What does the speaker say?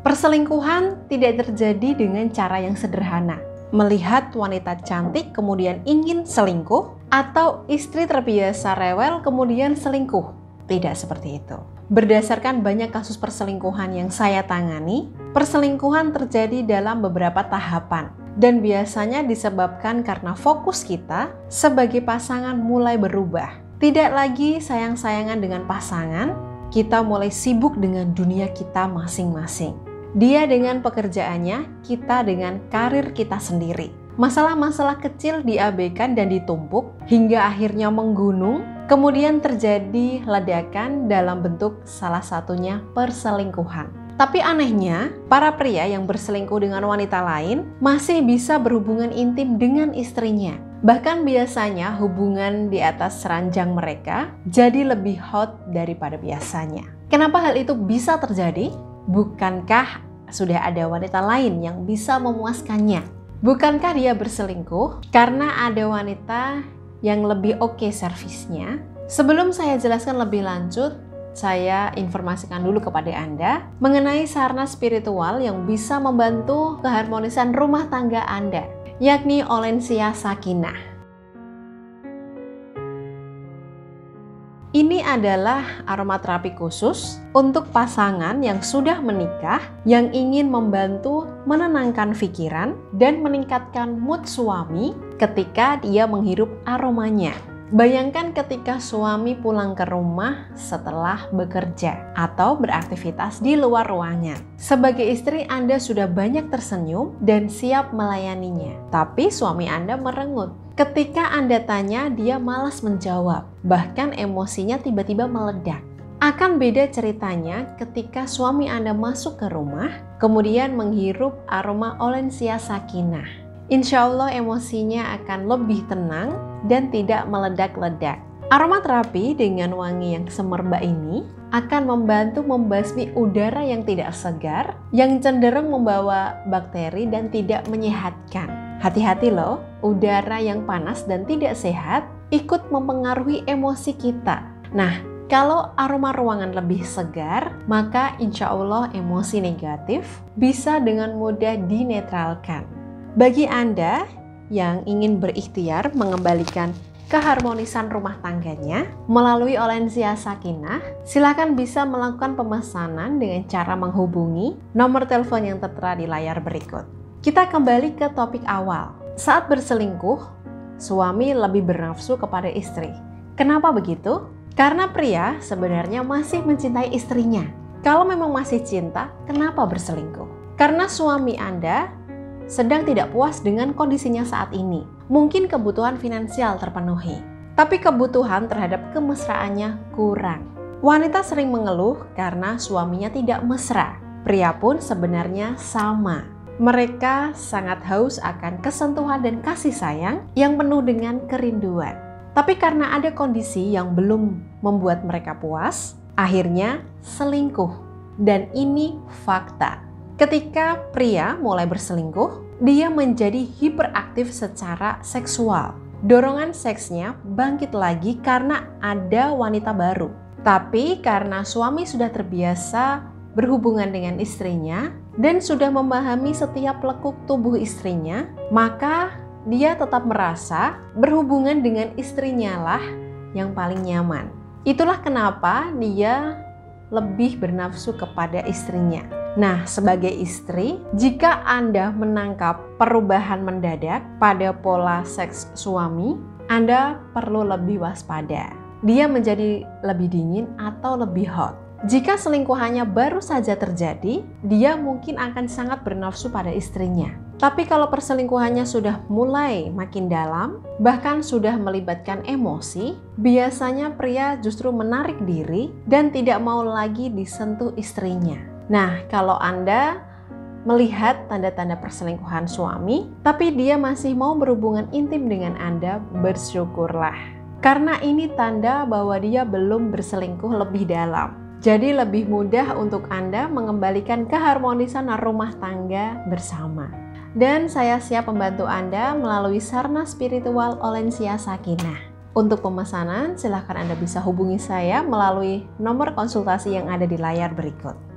Perselingkuhan tidak terjadi dengan cara yang sederhana. Melihat wanita cantik kemudian ingin selingkuh, atau istri terbiasa rewel kemudian selingkuh. Tidak seperti itu. Berdasarkan banyak kasus perselingkuhan yang saya tangani, perselingkuhan terjadi dalam beberapa tahapan dan biasanya disebabkan karena fokus kita sebagai pasangan mulai berubah. Tidak lagi sayang-sayangan dengan pasangan, kita mulai sibuk dengan dunia kita masing-masing. Dia dengan pekerjaannya, kita dengan karir kita sendiri. Masalah-masalah kecil diabaikan dan ditumpuk hingga akhirnya menggunung, kemudian terjadi ledakan dalam bentuk salah satunya perselingkuhan. Tapi anehnya, para pria yang berselingkuh dengan wanita lain masih bisa berhubungan intim dengan istrinya. Bahkan biasanya hubungan di atas ranjang mereka jadi lebih hot daripada biasanya. Kenapa hal itu bisa terjadi? Bukankah sudah ada wanita lain yang bisa memuaskannya? Bukankah dia berselingkuh karena ada wanita yang lebih oke servisnya? Sebelum saya jelaskan lebih lanjut, saya informasikan dulu kepada Anda mengenai sarana spiritual yang bisa membantu keharmonisan rumah tangga Anda, yakni Olensia Sakinah. Ini adalah aromaterapi khusus untuk pasangan yang sudah menikah yang ingin membantu menenangkan pikiran dan meningkatkan mood suami ketika dia menghirup aromanya. Bayangkan ketika suami pulang ke rumah setelah bekerja atau beraktivitas di luar ruangan. Sebagai istri Anda sudah banyak tersenyum dan siap melayaninya, tapi suami Anda merengut. Ketika Anda tanya, dia malas menjawab, bahkan emosinya tiba-tiba meledak. Akan beda ceritanya ketika suami Anda masuk ke rumah, kemudian menghirup aroma Olensia Sakinah. Insya Allah emosinya akan lebih tenang dan tidak meledak-ledak. Aromaterapi dengan wangi yang semerbak ini akan membantu membasmi udara yang tidak segar, yang cenderung membawa bakteri dan tidak menyehatkan. Hati-hati loh, udara yang panas dan tidak sehat ikut mempengaruhi emosi kita. Nah, kalau aroma ruangan lebih segar, maka insya Allah emosi negatif bisa dengan mudah dinetralkan. Bagi Anda yang ingin berikhtiar mengembalikan keharmonisan rumah tangganya melalui Olensia Sakinah, silakan bisa melakukan pemesanan dengan cara menghubungi nomor telepon yang tertera di layar berikut. Kita kembali ke topik awal. Saat berselingkuh, suami lebih bernafsu kepada istri. Kenapa begitu? Karena pria sebenarnya masih mencintai istrinya. Kalau memang masih cinta, kenapa berselingkuh? Karena suami Anda sedang tidak puas dengan kondisinya saat ini. Mungkin kebutuhan finansial terpenuhi, tapi kebutuhan terhadap kemesraannya kurang. Wanita sering mengeluh karena suaminya tidak mesra. Pria pun sebenarnya sama. Mereka sangat haus akan kesentuhan dan kasih sayang yang penuh dengan kerinduan. Tapi karena ada kondisi yang belum membuat mereka puas, akhirnya selingkuh. Dan ini fakta. Ketika pria mulai berselingkuh, dia menjadi hiperaktif secara seksual. Dorongan seksnya bangkit lagi karena ada wanita baru. Tapi karena suami sudah terbiasa berhubungan dengan istrinya dan sudah memahami setiap lekuk tubuh istrinya, maka dia tetap merasa berhubungan dengan istrinya lah yang paling nyaman. Itulah kenapa dia lebih bernafsu kepada istrinya. Nah, sebagai istri, jika Anda menangkap perubahan mendadak pada pola seks suami, Anda perlu lebih waspada. Dia menjadi lebih dingin atau lebih hot. Jika selingkuhannya baru saja terjadi, dia mungkin akan sangat bernafsu pada istrinya. Tapi kalau perselingkuhannya sudah mulai makin dalam, bahkan sudah melibatkan emosi, biasanya pria justru menarik diri dan tidak mau lagi disentuh istrinya. Nah, kalau Anda melihat tanda-tanda perselingkuhan suami, tapi dia masih mau berhubungan intim dengan Anda, bersyukurlah. Karena ini tanda bahwa dia belum berselingkuh lebih dalam. Jadi lebih mudah untuk Anda mengembalikan keharmonisan rumah tangga bersama. Dan saya siap membantu Anda melalui sarana spiritual Olensia Sakinah. Untuk pemesanan, silakan Anda bisa hubungi saya melalui nomor konsultasi yang ada di layar berikut.